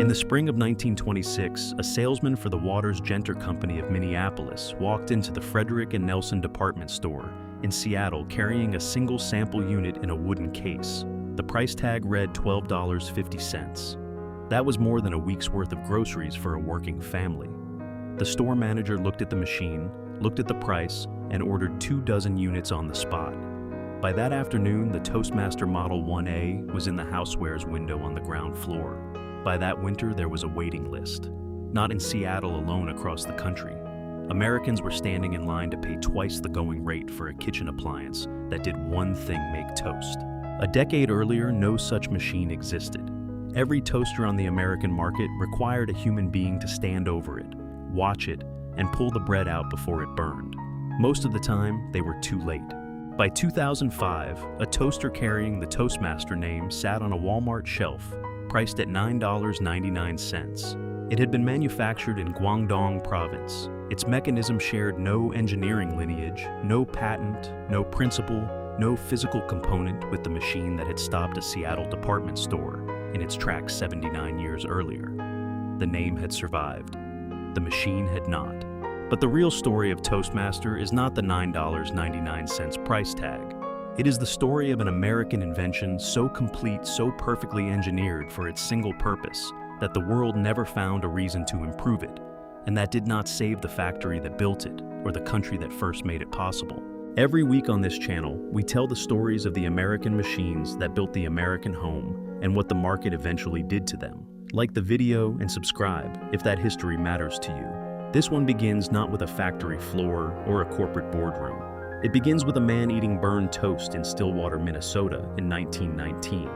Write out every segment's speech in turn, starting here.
In the spring of 1926, a salesman for the Waters Genter Company of Minneapolis walked into the Frederick and Nelson department store in Seattle carrying a single sample unit in a wooden case. The price tag read $12.50. That was more than a week's worth of groceries for a working family. The store manager looked at the machine, looked at the price, and ordered 24 units on the spot. By that afternoon, the Toastmaster Model 1A was in the housewares window on the ground floor. By that winter, there was a waiting list. Not in Seattle alone, across the country. Americans were standing in line to pay twice the going rate for a kitchen appliance that did one thing: make toast. A decade earlier, no such machine existed. Every toaster on the American market required a human being to stand over it, watch it, and pull the bread out before it burned. Most of the time, they were too late. By 2005, a toaster carrying the Toastmaster name sat on a Walmart shelf, priced at $9.99. It had been manufactured in Guangdong Province. Its mechanism shared no engineering lineage, no patent, no principle, no physical component with the machine that had stopped a Seattle department store in its tracks 79 years earlier. The name had survived. The machine had not. But the real story of Toastmaster is not the $9.99 price tag. It is the story of an American invention so complete, so perfectly engineered for its single purpose, that the world never found a reason to improve it, and that did not save the factory that built it or the country that first made it possible. Every week on this channel, we tell the stories of the American machines that built the American home and what the market eventually did to them. Like the video and subscribe if that history matters to you. This one begins not with a factory floor or a corporate boardroom. It begins with a man eating burned toast in Stillwater, Minnesota in 1919.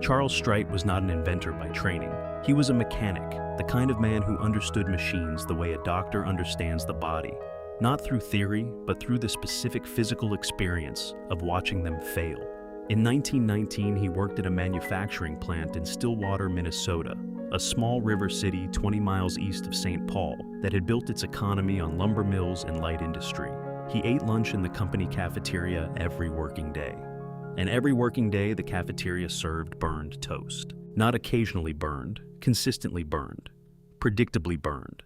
Charles Streit was not an inventor by training. He was a mechanic, the kind of man who understood machines the way a doctor understands the body, not through theory, but through the specific physical experience of watching them fail. In 1919, he worked at a manufacturing plant in Stillwater, Minnesota, a small river city 20 miles east of St. Paul that had built its economy on lumber mills and light industry. He ate lunch in the company cafeteria every working day. And every working day, the cafeteria served burned toast. Not occasionally burned, consistently burned, predictably burned.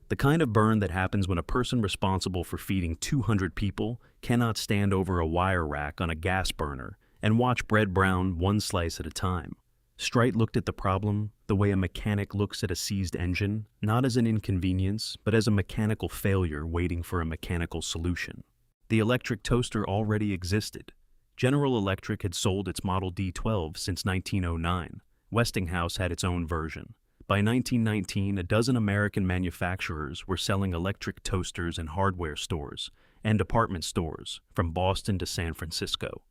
The kind of burn that happens when a person responsible for feeding 200 people cannot stand over a wire rack on a gas burner and watch bread brown one slice at a time. Streit looked at the problem the way a mechanic looks at a seized engine, not as an inconvenience, but as a mechanical failure waiting for a mechanical solution. The electric toaster already existed. General Electric had sold its Model D12 since 1909. Westinghouse had its own version. By 1919, a dozen American manufacturers were selling electric toasters in hardware stores and department stores from Boston to San Francisco.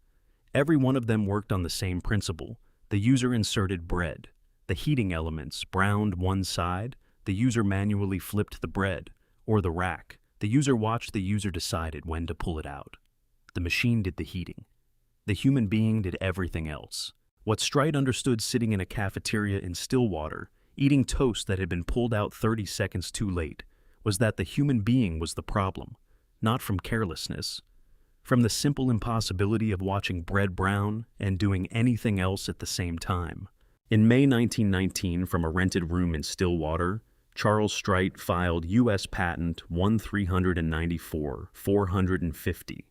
Every one of them worked on the same principle. The user inserted bread. The heating elements browned one side. The user manually flipped the bread, or the rack. The user watched. The user decided when to pull it out. The machine did the heating. The human being did everything else. What Streit understood sitting in a cafeteria in Stillwater, eating toast that had been pulled out 30 seconds too late, was that the human being was the problem, not from carelessness. From the simple impossibility of watching bread brown and doing anything else at the same time. In May 1919, from a rented room in Stillwater, Charles Streit filed U.S. Patent 1394450.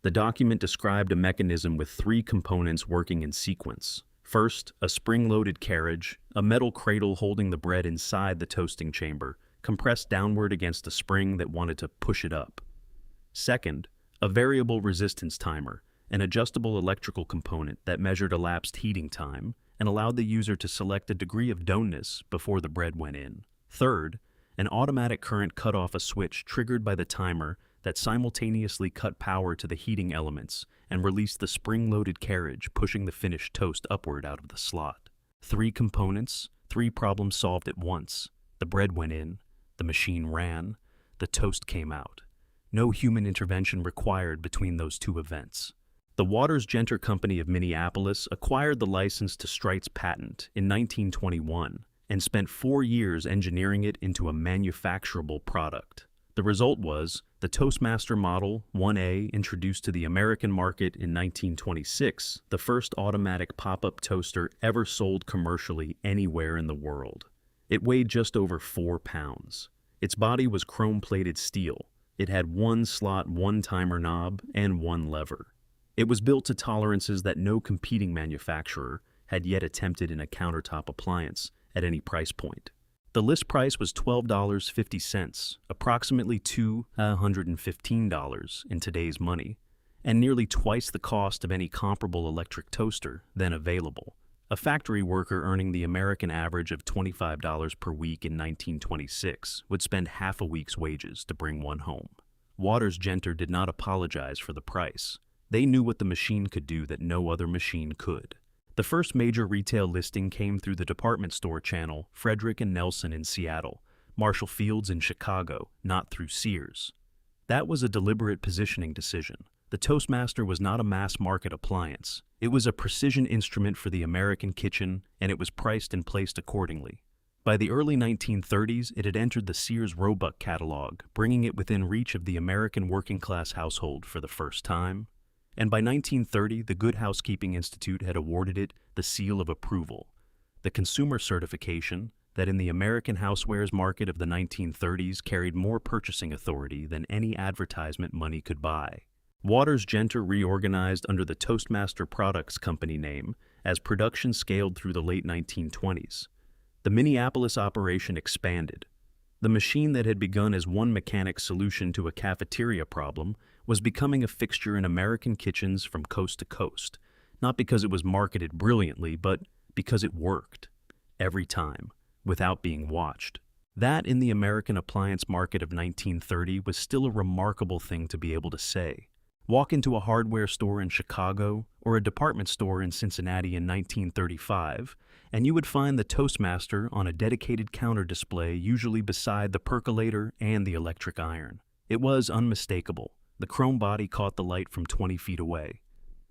The document described a mechanism with 3 components working in sequence. First, a spring-loaded carriage, a metal cradle holding the bread inside the toasting chamber, compressed downward against a spring that wanted to push it up. Second, a variable resistance timer, an adjustable electrical component that measured elapsed heating time and allowed the user to select a degree of doneness before the bread went in. Third, an automatic current cut off a switch triggered by the timer that simultaneously cut power to the heating elements and released the spring-loaded carriage, pushing the finished toast upward out of the slot. 3 components, 3 problems solved at once. The bread went in, the machine ran, the toast came out. No human intervention required between those 2 events. The Waters Genter Company of Minneapolis acquired the license to Streit's patent in 1921 and spent 4 years engineering it into a manufacturable product. The result was the Toastmaster Model 1A, introduced to the American market in 1926, the first automatic pop-up toaster ever sold commercially anywhere in the world. It weighed just over 4 pounds. Its body was chrome-plated steel. It had one slot, one timer knob, and one lever. It was built to tolerances that no competing manufacturer had yet attempted in a countertop appliance at any price point. The list price was $12.50, approximately $215 in today's money, and nearly twice the cost of any comparable electric toaster then available. A factory worker earning the American average of $25 per week in 1926 would spend half a week's wages to bring one home. Waters Genter did not apologize for the price. They knew what the machine could do that no other machine could. The first major retail listing came through the department store channel Frederick & Nelson in Seattle, Marshall Field's in Chicago, not through Sears. That was a deliberate positioning decision. The Toastmaster was not a mass-market appliance. It was a precision instrument for the American kitchen, and it was priced and placed accordingly. By the early 1930s, it had entered the Sears Roebuck catalog, bringing it within reach of the American working-class household for the first time. And by 1930, the Good Housekeeping Institute had awarded it the seal of approval, the consumer certification that in the American housewares market of the 1930s carried more purchasing authority than any advertisement money could buy. Waters Genter reorganized under the Toastmaster Products Company name as production scaled through the late 1920s. The Minneapolis operation expanded. The machine that had begun as one mechanic's solution to a cafeteria problem was becoming a fixture in American kitchens from coast to coast, not because it was marketed brilliantly, but because it worked, every time, without being watched. That, in the American appliance market of 1930, was still a remarkable thing to be able to say. Walk into a hardware store in Chicago or a department store in Cincinnati in 1935, and you would find the Toastmaster on a dedicated counter display, usually beside the percolator and the electric iron. It was unmistakable. The chrome body caught the light from 20 feet away.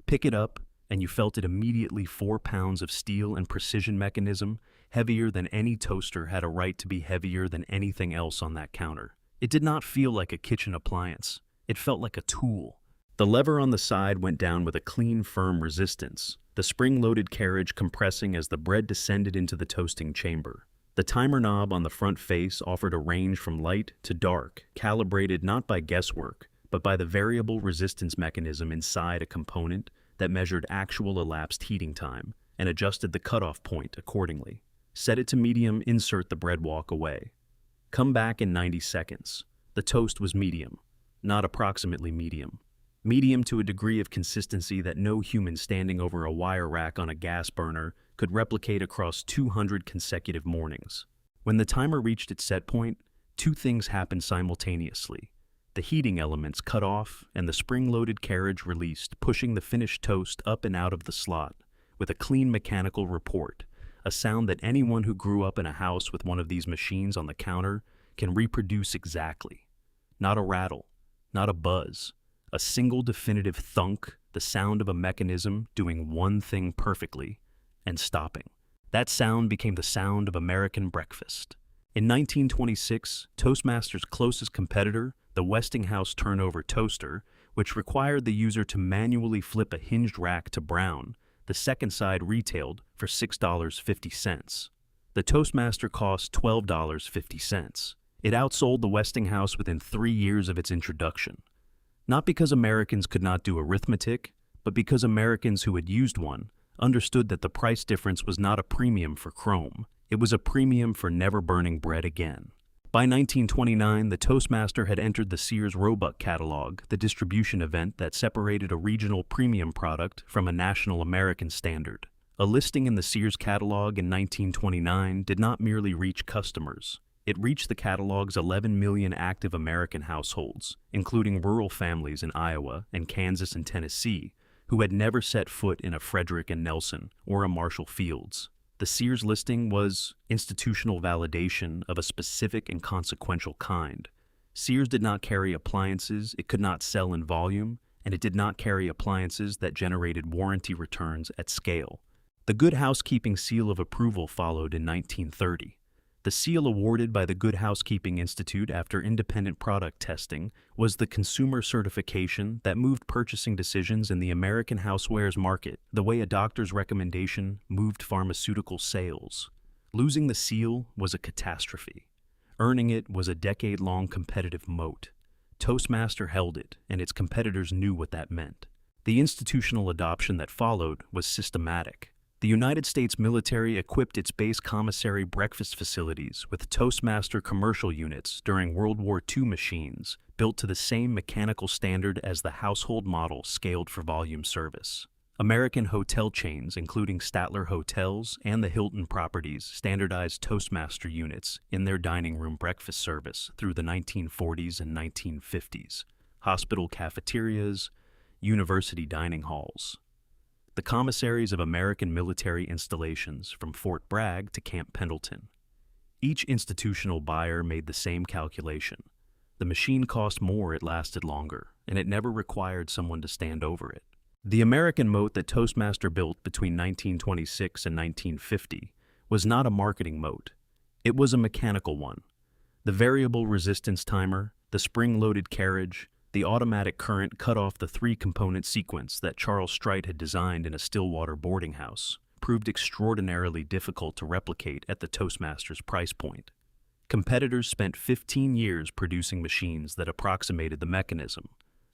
Pick it up, and you felt it immediately. 4 pounds of steel and precision mechanism, heavier than any toaster, had a right to be heavier than anything else on that counter. It did not feel like a kitchen appliance. It felt like a tool. The lever on the side went down with a clean, firm resistance, the spring-loaded carriage compressing as the bread descended into the toasting chamber. The timer knob on the front face offered a range from light to dark, calibrated not by guesswork, but by the variable resistance mechanism inside a component that measured actual elapsed heating time and adjusted the cutoff point accordingly. Set it to medium, insert the bread, walk away. Come back in 90 seconds. The toast was medium, not approximately medium. Medium to a degree of consistency that no human standing over a wire rack on a gas burner could replicate across 200 consecutive mornings. When the timer reached its set point, two things happened simultaneously. The heating elements cut off and the spring-loaded carriage released, pushing the finished toast up and out of the slot with a clean mechanical report, a sound that anyone who grew up in a house with one of these machines on the counter can reproduce exactly. Not a rattle, not a buzz. A single definitive thunk, the sound of a mechanism doing one thing perfectly and stopping. That sound became the sound of American breakfast. In 1926, Toastmaster's closest competitor, the Westinghouse turnover toaster, which required the user to manually flip a hinged rack to brown, the second side retailed for $6.50. The Toastmaster cost $12.50. It outsold the Westinghouse within 3 years of its introduction. Not because Americans could not do arithmetic, but because Americans who had used one understood that the price difference was not a premium for chrome, it was a premium for never burning bread again. By 1929, the Toastmaster had entered the Sears Roebuck catalog, the distribution event that separated a regional premium product from a national American standard. A listing in the Sears catalog in 1929 did not merely reach customers. It reached the catalog's 11 million active American households, including rural families in Iowa and Kansas and Tennessee, who had never set foot in a Frederick & Nelson or a Marshall Field's. The Sears listing was institutional validation of a specific and consequential kind. Sears did not carry appliances it could not sell in volume, and it did not carry appliances that generated warranty returns at scale. The Good Housekeeping seal of approval followed in 1930. The seal awarded by the Good Housekeeping Institute after independent product testing was the consumer certification that moved purchasing decisions in the American housewares market the way a doctor's recommendation moved pharmaceutical sales. Losing the seal was a catastrophe. Earning it was a decade-long competitive moat. Toastmaster held it, and its competitors knew what that meant. The institutional adoption that followed was systematic. The United States military equipped its base commissary breakfast facilities with Toastmaster commercial units during World War II machines, built to the same mechanical standard as the household model scaled for volume service. American hotel chains, including Statler Hotels and the Hilton properties, standardized Toastmaster units in their dining room breakfast service through the 1940s and 1950s. Hospital cafeterias, university dining halls. The commissaries of American military installations from Fort Bragg to Camp Pendleton. Each institutional buyer made the same calculation. The machine cost more, it lasted longer, and it never required someone to stand over it. The American moat that Toastmaster built between 1926 and 1950 was not a marketing moat. It was a mechanical one. The variable resistance timer, the spring-loaded carriage, the automatic current cut off the three-component sequence that Charles Strite had designed in a Stillwater boarding house, proved extraordinarily difficult to replicate at the Toastmaster's price point. Competitors spent 15 years producing machines that approximated the mechanism.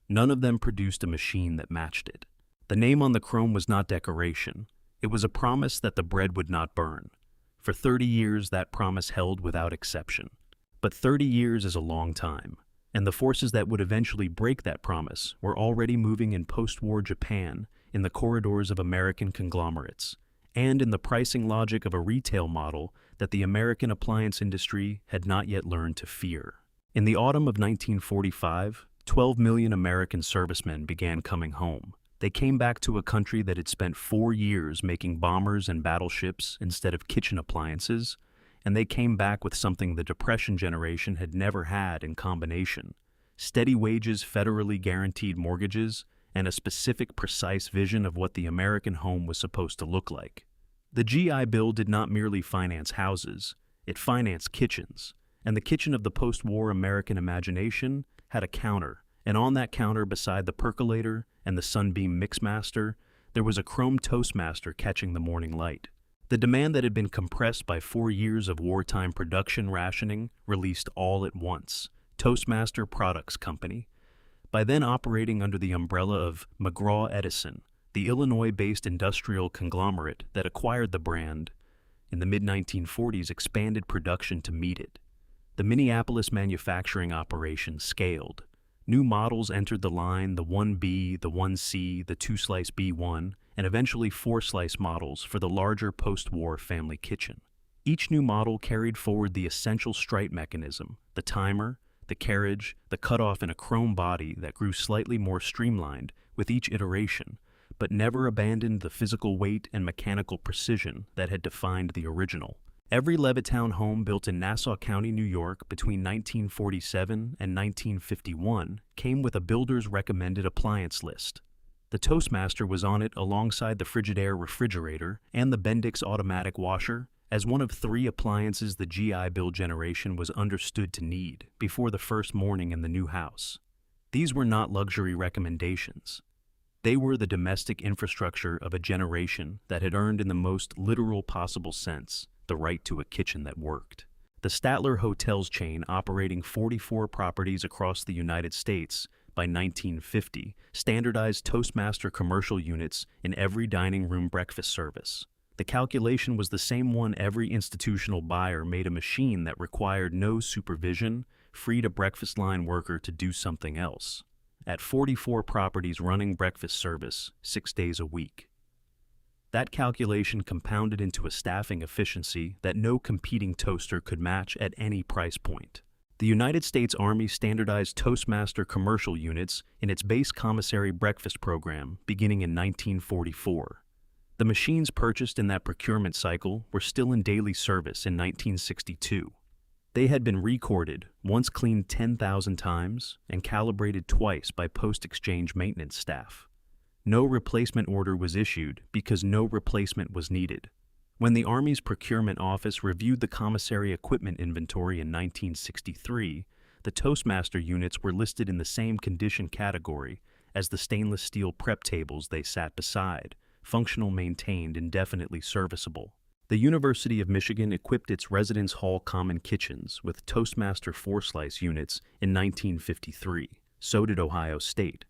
None of them produced a machine that matched it. The name on the chrome was not decoration. It was a promise that the bread would not burn. For 30 years, that promise held without exception. But 30 years is a long time, and the forces that would eventually break that promise were already moving in post-war Japan, in the corridors of American conglomerates, and in the pricing logic of a retail model that the American appliance industry had not yet learned to fear. In the autumn of 1945, 12 million American servicemen began coming home. They came back to a country that had spent 4 years making bombers and battleships instead of kitchen appliances, and they came back with something the Depression generation had never had in combination: steady wages, federally guaranteed mortgages, and a specific, precise vision of what the American home was supposed to look like. The GI Bill did not merely finance houses, it financed kitchens, and the kitchen of the post-war American imagination had a counter, and on that counter, beside the percolator and the Sunbeam Mixmaster, there was a chrome Toastmaster catching the morning light. The demand that had been compressed by 4 years of wartime production rationing released all at once. Toastmaster Products Company, by then operating under the umbrella of McGraw-Edison, the Illinois-based industrial conglomerate that acquired the brand in the mid-1940s, expanded production to meet it. The Minneapolis manufacturing operation scaled. New models entered the line: the 1B, the 1C, the 2-slice B1, and eventually 4-slice models for the larger post-war family kitchen. Each new model carried forward the essential Strite mechanism: the timer, the carriage, the cutoff in a chrome body that grew slightly more streamlined with each iteration, but never abandoned the physical weight and mechanical precision that had defined the original. Every Levittown home built in Nassau County, New York between 1947 and 1951 came with a builder's recommended appliance list. The Toastmaster was on it alongside the Frigidaire refrigerator and the Bendix automatic washer as one of 3 appliances the GI Bill generation was understood to need before the first morning in the new house. These were not luxury recommendations. They were the domestic infrastructure of a generation that had earned, in the most literal possible sense, the right to a kitchen that worked. The Statler Hotels chain, operating 44 properties across the United States by 1950, standardized Toastmaster commercial units in every dining room breakfast service. The calculation was the same one: every institutional buyer made a machine that required no supervision, freed a breakfast line worker to do something else. At 44 properties running breakfast service 6 days a week. That calculation compounded into a staffing efficiency that no competing toaster could match at any price point. The United States Army standardized Toastmaster commercial units in its base commissary breakfast program beginning in 1944. The machines purchased in that procurement cycle were still in daily service in 1962. They had been recorded, once cleaned 10,000 times, and calibrated twice by post-exchange maintenance staff. No replacement order was issued because no replacement was needed. When the Army's procurement office reviewed the commissary equipment inventory in 1963, the Toastmaster units were listed in the same condition category as the stainless steel prep tables they sat beside: functional, maintained, indefinitely serviceable. The University of Michigan equipped its residence hall common kitchens with Toastmaster 4-slice units in 1953. So did Ohio State.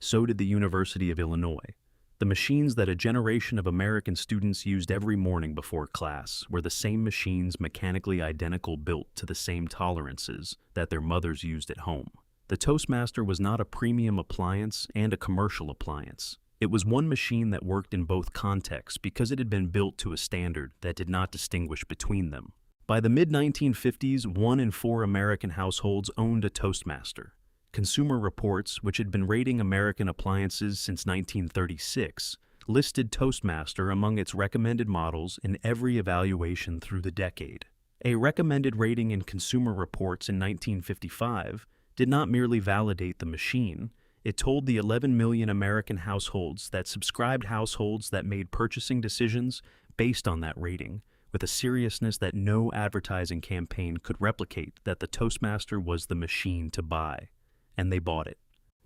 So did the University of Illinois. The machines that a generation of American students used every morning before class were the same machines mechanically identical built to the same tolerances that their mothers used at home. The Toastmaster was not a premium appliance and a commercial appliance. It was one machine that worked in both contexts because it had been built to a standard that did not distinguish between them. By the mid-1950s, 1 in 4 American households owned a Toastmaster. Consumer Reports, which had been rating American appliances since 1936, listed Toastmaster among its recommended models in every evaluation through the decade. A recommended rating in Consumer Reports in 1955 did not merely validate the machine, it told the 11 million American households that subscribed households that made purchasing decisions based on that rating, with a seriousness that no advertising campaign could replicate, that the Toastmaster was the machine to buy. And they bought it.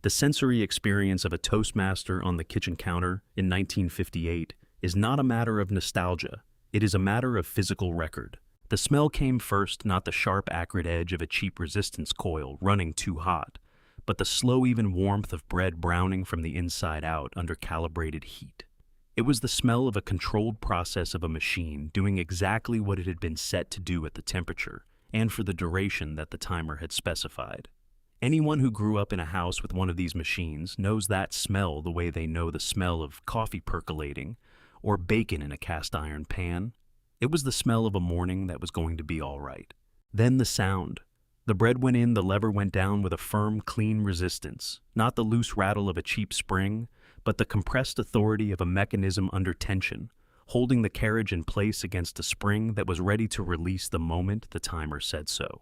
The sensory experience of a Toastmaster on the kitchen counter in 1958 is not a matter of nostalgia, it is a matter of physical record. The smell came first, not the sharp, acrid edge of a cheap resistance coil running too hot, but the slow, even warmth of bread browning from the inside out under calibrated heat. It was the smell of a controlled process of a machine doing exactly what it had been set to do at the temperature and for the duration that the timer had specified. Anyone who grew up in a house with one of these machines knows that smell the way they know the smell of coffee percolating or bacon in a cast iron pan. It was the smell of a morning that was going to be all right. Then the sound. The bread went in, the lever went down with a firm, clean resistance, not the loose rattle of a cheap spring, but the compressed authority of a mechanism under tension, holding the carriage in place against a spring that was ready to release the moment the timer said so.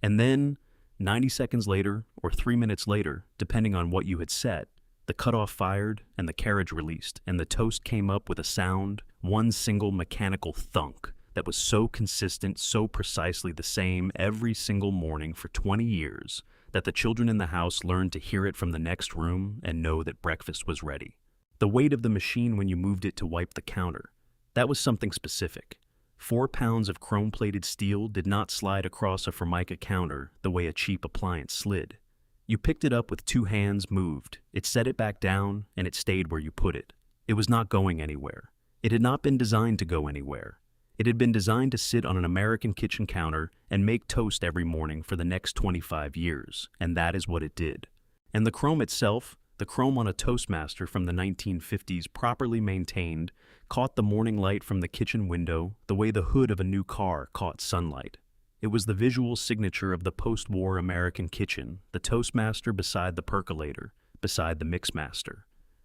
And then, 90 seconds later, or 3 minutes later, depending on what you had set, the cutoff fired and the carriage released, and the toast came up with a sound, one single mechanical thunk, that was so consistent, so precisely the same every single morning for 20 years, that the children in the house learned to hear it from the next room and know that breakfast was ready. The weight of the machine when you moved it to wipe the counter, that was something specific. 4 pounds of chrome-plated steel did not slide across a Formica counter the way a cheap appliance slid. You picked it up with 2 hands, moved, it set it back down, and it stayed where you put it. It was not going anywhere. It had not been designed to go anywhere. It had been designed to sit on an American kitchen counter and make toast every morning for the next 25 years, and that is what it did. And the chrome itself, the chrome on a Toastmaster from the 1950s properly maintained, caught the morning light from the kitchen window the way the hood of a new car caught sunlight. It was the visual signature of the post-war American kitchen, the Toastmaster beside the percolator, beside the Mixmaster.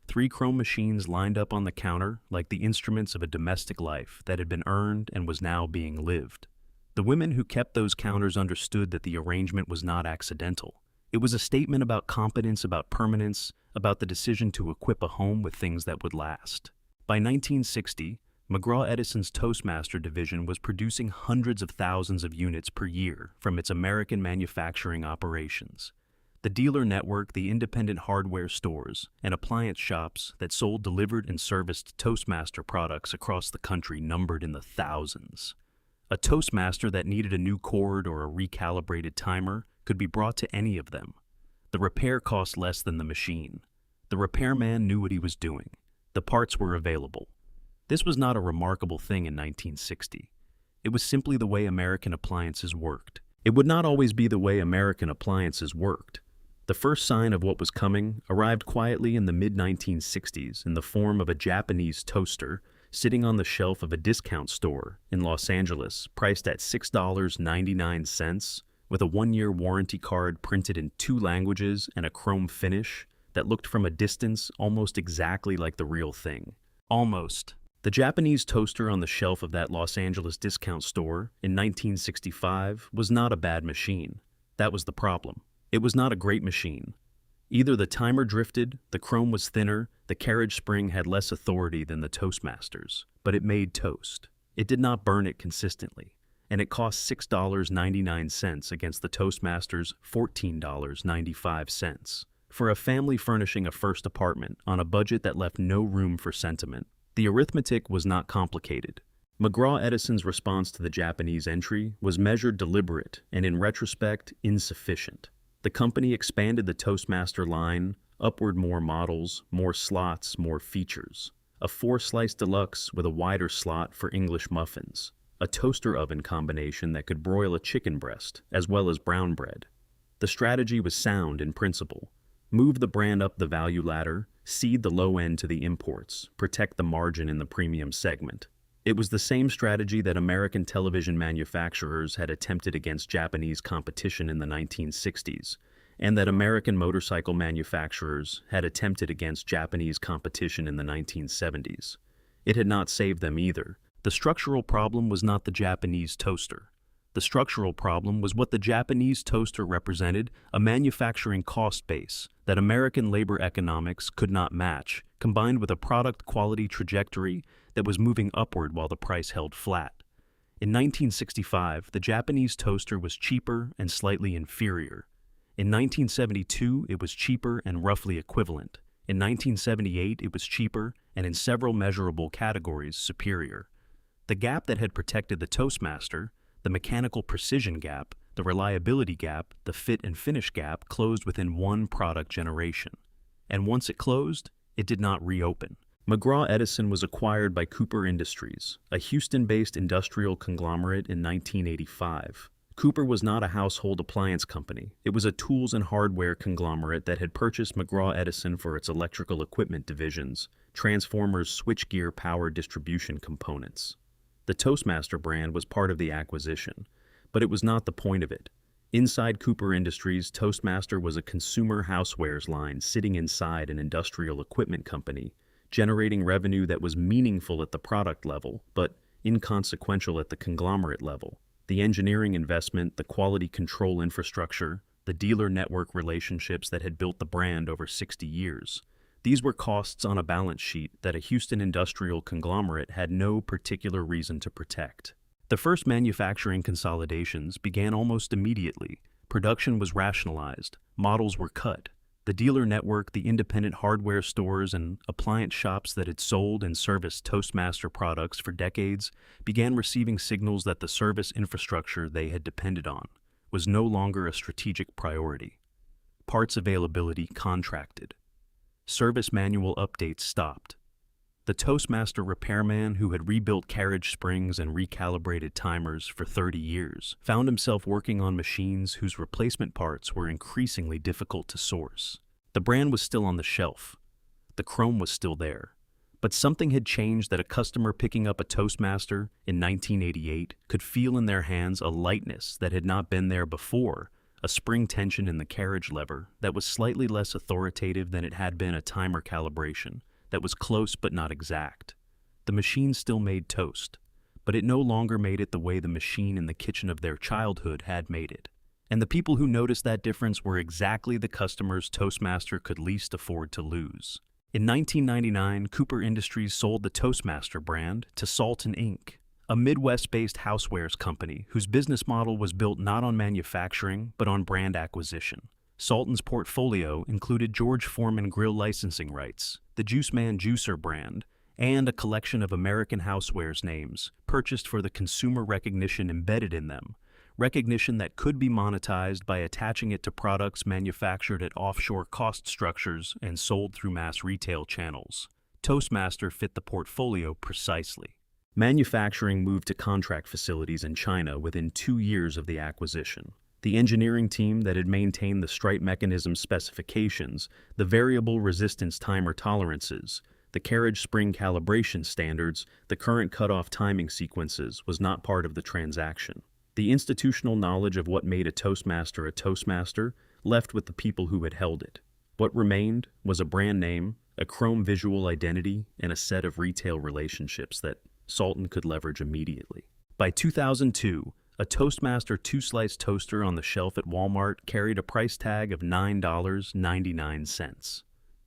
3 chrome machines lined up on the counter like the instruments of a domestic life that had been earned and was now being lived. The women who kept those counters understood that the arrangement was not accidental. It was a statement about competence, about permanence, about the decision to equip a home with things that would last. By 1960, McGraw-Edison's Toastmaster division was producing hundreds of thousands of units per year from its American manufacturing operations. The dealer network, the independent hardware stores, and appliance shops that sold, delivered, and serviced Toastmaster products across the country numbered in the thousands. A Toastmaster that needed a new cord or a recalibrated timer could be brought to any of them. The repair cost less than the machine. The repairman knew what he was doing. The parts were available. This was not a remarkable thing in 1960. It was simply the way American appliances worked. It would not always be the way American appliances worked. The first sign of what was coming arrived quietly in the mid-1960s in the form of a Japanese toaster sitting on the shelf of a discount store in Los Angeles, priced at $6.99, with a 1-year warranty card printed in 2 languages and a chrome finish that looked from a distance almost exactly like the real thing. Almost. The Japanese toaster on the shelf of that Los Angeles discount store in 1965 was not a bad machine. That was the problem. It was not a great machine. Either the timer drifted, the chrome was thinner, the carriage spring had less authority than the Toastmasters, but it made toast. It did not burn it consistently, and it cost $6.99 against the Toastmasters' $14.95. For a family furnishing a first apartment on a budget that left no room for sentiment, the arithmetic was not complicated. McGraw-Edison's response to the Japanese entry was measured, deliberate, and in retrospect, insufficient. The company expanded the Toastmaster line, upward more models, more slots, more features. A 4-slice deluxe with a wider slot for English muffins. A toaster oven combination that could broil a chicken breast, as well as brown bread. The strategy was sound in principle. Move the brand up the value ladder, cede the low end to the imports, protect the margin in the premium segment. It was the same strategy that American television manufacturers had attempted against Japanese competition in the 1960s, and that American motorcycle manufacturers had attempted against Japanese competition in the 1970s. It had not saved them either. The structural problem was not the Japanese toaster. The structural problem was what the Japanese toaster represented, a manufacturing cost base that American labor economics could not match, combined with a product quality trajectory that was moving upward while the price held flat. In 1965, the Japanese toaster was cheaper and slightly inferior. In 1972, it was cheaper and roughly equivalent. In 1978, it was cheaper and in several measurable categories superior. The gap that had protected the Toastmaster, the mechanical precision gap, the reliability gap, the fit and finish gap closed within one product generation. And once it closed, it did not reopen. McGraw-Edison was acquired by Cooper Industries, a Houston-based industrial conglomerate in 1985. Cooper was not a household appliance company. It was a tools and hardware conglomerate that had purchased McGraw-Edison for its electrical equipment divisions, transformers, switchgear, power distribution components. The Toastmaster brand was part of the acquisition, but it was not the point of it. Inside Cooper Industries, Toastmaster was a consumer housewares line sitting inside an industrial equipment company, generating revenue that was meaningful at the product level, but inconsequential at the conglomerate level. The engineering investment, the quality control infrastructure, the dealer network relationships that had built the brand over 60 years. These were costs on a balance sheet that a Houston industrial conglomerate had no particular reason to protect. The first manufacturing consolidations began almost immediately. Production was rationalized, models were cut. The dealer network, the independent hardware stores and appliance shops that had sold and serviced Toastmaster products for decades began receiving signals that the service infrastructure they had depended on was no longer a strategic priority. Parts availability contracted. Service manual updates stopped. The Toastmaster repairman who had rebuilt carriage springs and recalibrated timers for 30 years found himself working on machines whose replacement parts were increasingly difficult to source. The brand was still on the shelf. The chrome was still there. But something had changed that a customer picking up a Toastmaster in 1988 could feel in their hands a lightness that had not been there before, a spring tension in the carriage lever that was slightly less authoritative than it had been a timer calibration, that was close but not exact. The machine still made toast, but it no longer made it the way the machine in the kitchen of their childhood had made it. And the people who noticed that difference were exactly the customers Toastmaster could least afford to lose. In 1999, Cooper Industries sold the Toastmaster brand to Sultan Inc., a Midwest-based housewares company whose business model was built not on manufacturing but on brand acquisition. Sultan's portfolio included George Foreman grill licensing rights, the Juice Man Juicer brand, and a collection of American housewares names purchased for the consumer recognition embedded in them, recognition that could be monetized by attaching it to products manufactured at offshore cost structures and sold through mass retail channels. Toastmaster fit the portfolio precisely. Manufacturing moved to contract facilities in China within 2 years of the acquisition. The engineering team that had maintained the stripe mechanism specifications, the variable resistance timer tolerances, the carriage spring calibration standards, the current cutoff timing sequences was not part of the transaction. The institutional knowledge of what made a Toastmaster left with the people who had held it. What remained was a brand name, a chrome visual identity, and a set of retail relationships that Sultan could leverage immediately. By 2002, a Toastmaster 2-slice toaster on the shelf at Walmart carried a price tag of $9.99.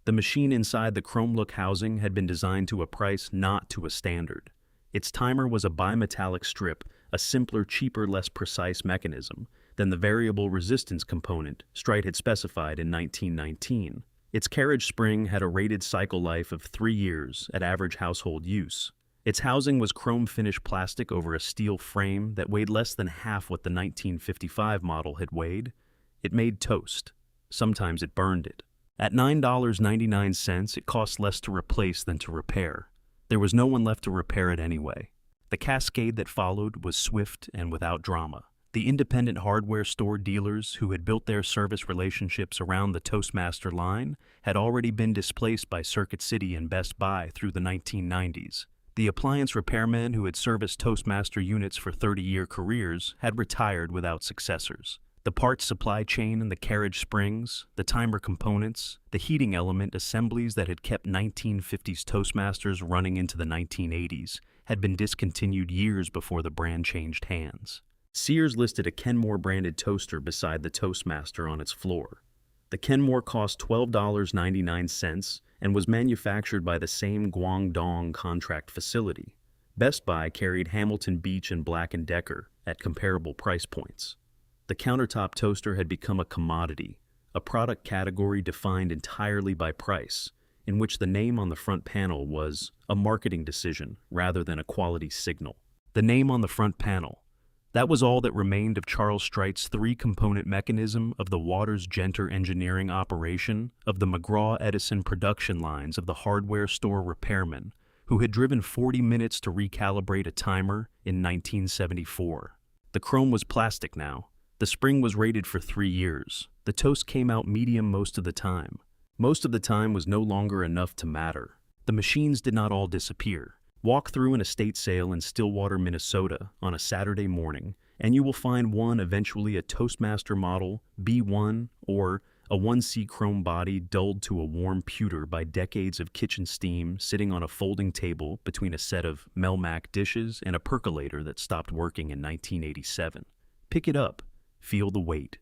The machine inside the chrome look housing had been designed to a price not to a standard. Its timer was a bimetallic strip, a simpler, cheaper, less precise mechanism than the variable resistance component Strite had specified in 1919. Its carriage spring had a rated cycle life of 3 years at average household use. Its housing was chrome-finished plastic over a steel frame that weighed less than half what the 1955 model had weighed. It made toast. Sometimes it burned it. At $9.99, it cost less to replace than to repair. There was no one left to repair it anyway. The cascade that followed was swift and without drama. The independent hardware store dealers who had built their service relationships around the Toastmaster line had already been displaced by Circuit City and Best Buy through the 1990s. The appliance repairmen who had serviced Toastmaster units for 30-year careers had retired without successors. The parts supply chain and the carriage springs, the timer components, the heating element assemblies that had kept 1950s Toastmasters running into the 1980s had been discontinued years before the brand changed hands. Sears listed a Kenmore-branded toaster beside the Toastmaster on its floor. The Kenmore cost $12.99 and was manufactured by the same Guangdong contract facility. Best Buy carried Hamilton Beach and Black & Decker at comparable price points. The countertop toaster had become a commodity, a product category defined entirely by price, in which the name on the front panel was a marketing decision rather than a quality signal. The name on the front panel. That was all that remained of Charles Streit's three-component mechanism of the Waters-Genter engineering operation of the McGraw-Edison production lines of the hardware store repairman who had driven 40 minutes to recalibrate a timer in 1974. The chrome was plastic now. The spring was rated for 3 years. The toast came out medium most of the time. Most of the time was no longer enough to matter. The machines did not all disappear. Walk through an estate sale in Stillwater, Minnesota on a Saturday morning, and you will find one eventually a Toastmaster model B1 or a 1C chrome body dulled to a warm pewter by decades of kitchen steam sitting on a folding table between a set of Melmac dishes and a percolator that stopped working in 1987. Pick it up. Feel the weight.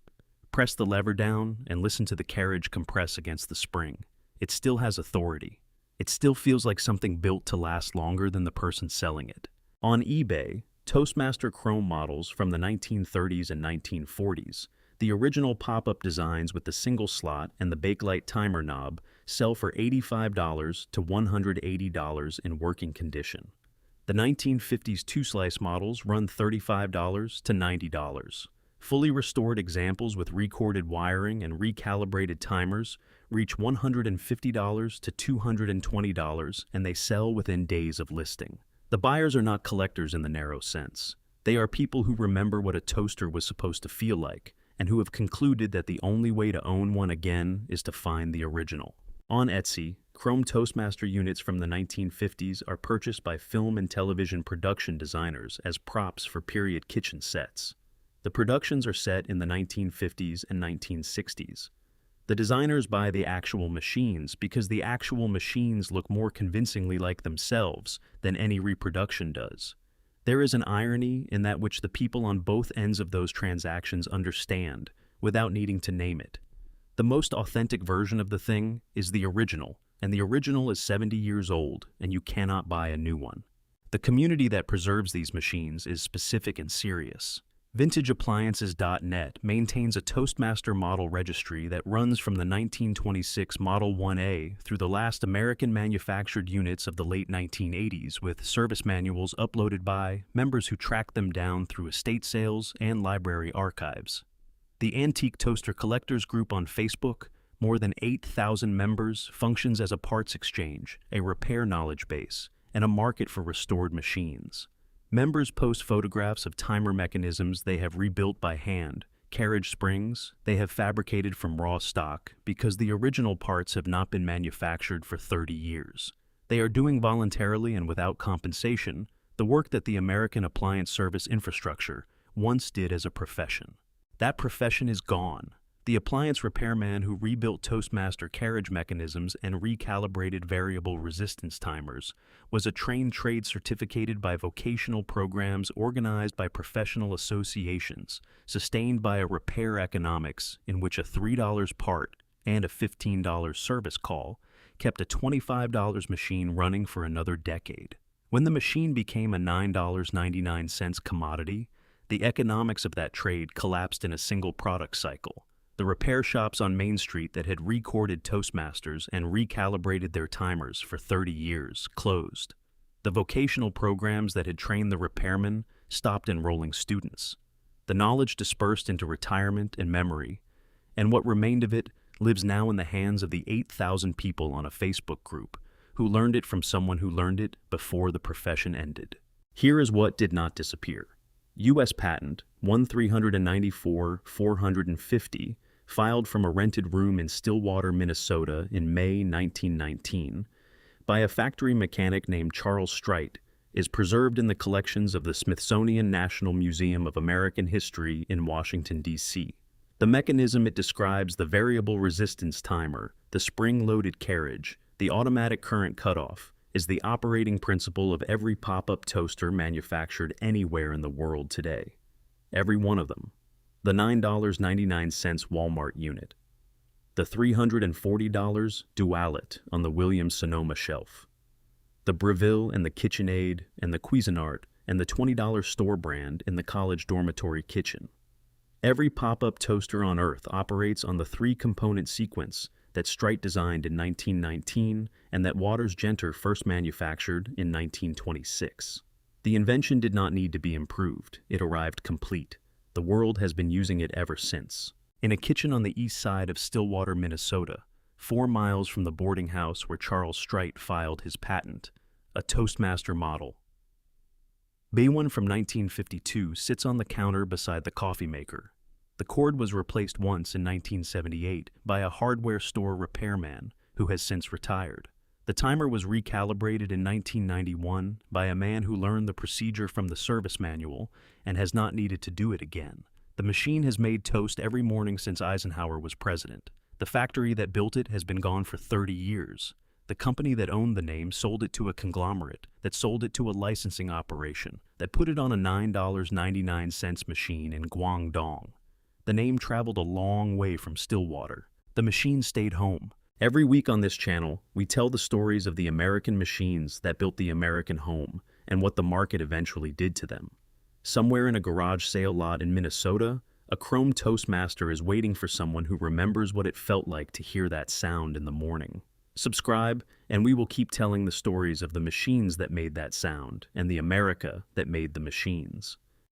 Press the lever down and listen to the carriage compress against the spring. It still has authority. It still feels like something built to last longer than the person selling it. On eBay, Toastmaster chrome models from the 1930s and 1940s, the original pop-up designs with the single slot and the Bakelite timer knob, sell for $85 to $180 in working condition. The 1950s two-slice models run $35 to $90. Fully restored examples with recorded wiring and recalibrated timers reach $150 to $220, and they sell within days of listing. The buyers are not collectors in the narrow sense. They are people who remember what a toaster was supposed to feel like, and who have concluded that the only way to own one again is to find the original. On Etsy, chrome Toastmaster units from the 1950s are purchased by film and television production designers as props for period kitchen sets. The productions are set in the 1950s and 1960s. The designers buy the actual machines because the actual machines look more convincingly like themselves than any reproduction does. There is an irony in that which the people on both ends of those transactions understand without needing to name it. The most authentic version of the thing is the original, and the original is 70 years old, and you cannot buy a new one. The community that preserves these machines is specific and serious. VintageAppliances.net maintains a Toastmaster model registry that runs from the 1926 Model 1A through the last American-manufactured units of the late 1980s, with service manuals uploaded by members who track them down through estate sales and library archives. The Antique Toaster Collectors Group on Facebook, more than 8,000 members, functions as a parts exchange, a repair knowledge base, and a market for restored machines. Members post photographs of timer mechanisms they have rebuilt by hand, carriage springs they have fabricated from raw stock because the original parts have not been manufactured for 30 years. They are doing voluntarily and without compensation the work that the American appliance service infrastructure once did as a profession. That profession is gone. The appliance repairman who rebuilt Toastmaster carriage mechanisms and recalibrated variable resistance timers was a trained trade certificated by vocational programs organized by professional associations, sustained by a repair economics in which a $3 part and a $15 service call kept a $25 machine running for another decade. When the machine became a $9.99 commodity, the economics of that trade collapsed in a single product cycle. The repair shops on Main Street that had recorded Toastmasters and recalibrated their timers for 30 years closed. The vocational programs that had trained the repairmen stopped enrolling students. The knowledge dispersed into retirement and memory, and what remained of it lives now in the hands of the 8,000 people on a Facebook group who learned it from someone who learned it before the profession ended. Here is what did not disappear. U.S. Patent 1394450, filed from a rented room in Stillwater, Minnesota in May 1919, by a factory mechanic named Charles Strite, is preserved in the collections of the Smithsonian National Museum of American History in Washington, D.C. The mechanism it describes: the variable resistance timer, the spring-loaded carriage, the automatic current cutoff, is the operating principle of every pop-up toaster manufactured anywhere in the world today. Every one of them. The $9.99 Walmart unit. The $340 Dualit on the Williams-Sonoma shelf. The Breville and the KitchenAid and the Cuisinart and the $20 store brand in the college dormitory kitchen. Every pop-up toaster on Earth operates on the three-component sequence that Strite designed in 1919 and that Waters Genter first manufactured in 1926. The invention did not need to be improved. It arrived complete. The world has been using it ever since. In a kitchen on the east side of Stillwater, Minnesota, 4 miles from the boarding house where Charles Strite filed his patent, a Toastmaster model. B1 from 1952 sits on the counter beside the coffee maker. The cord was replaced once in 1978 by a hardware store repairman who has since retired. The timer was recalibrated in 1991 by a man who learned the procedure from the service manual and has not needed to do it again. The machine has made toast every morning since Eisenhower was president. The factory that built it has been gone for 30 years. The company that owned the name sold it to a conglomerate that sold it to a licensing operation that put it on a $9.99 machine in Guangdong. The name traveled a long way from Stillwater. The machine stayed home. Every week on this channel, we tell the stories of the American machines that built the American home and what the market eventually did to them. Somewhere in a garage sale lot in Minnesota, a chrome Toastmaster is waiting for someone who remembers what it felt like to hear that sound in the morning. Subscribe, and we will keep telling the stories of the machines that made that sound and the America that made the machines.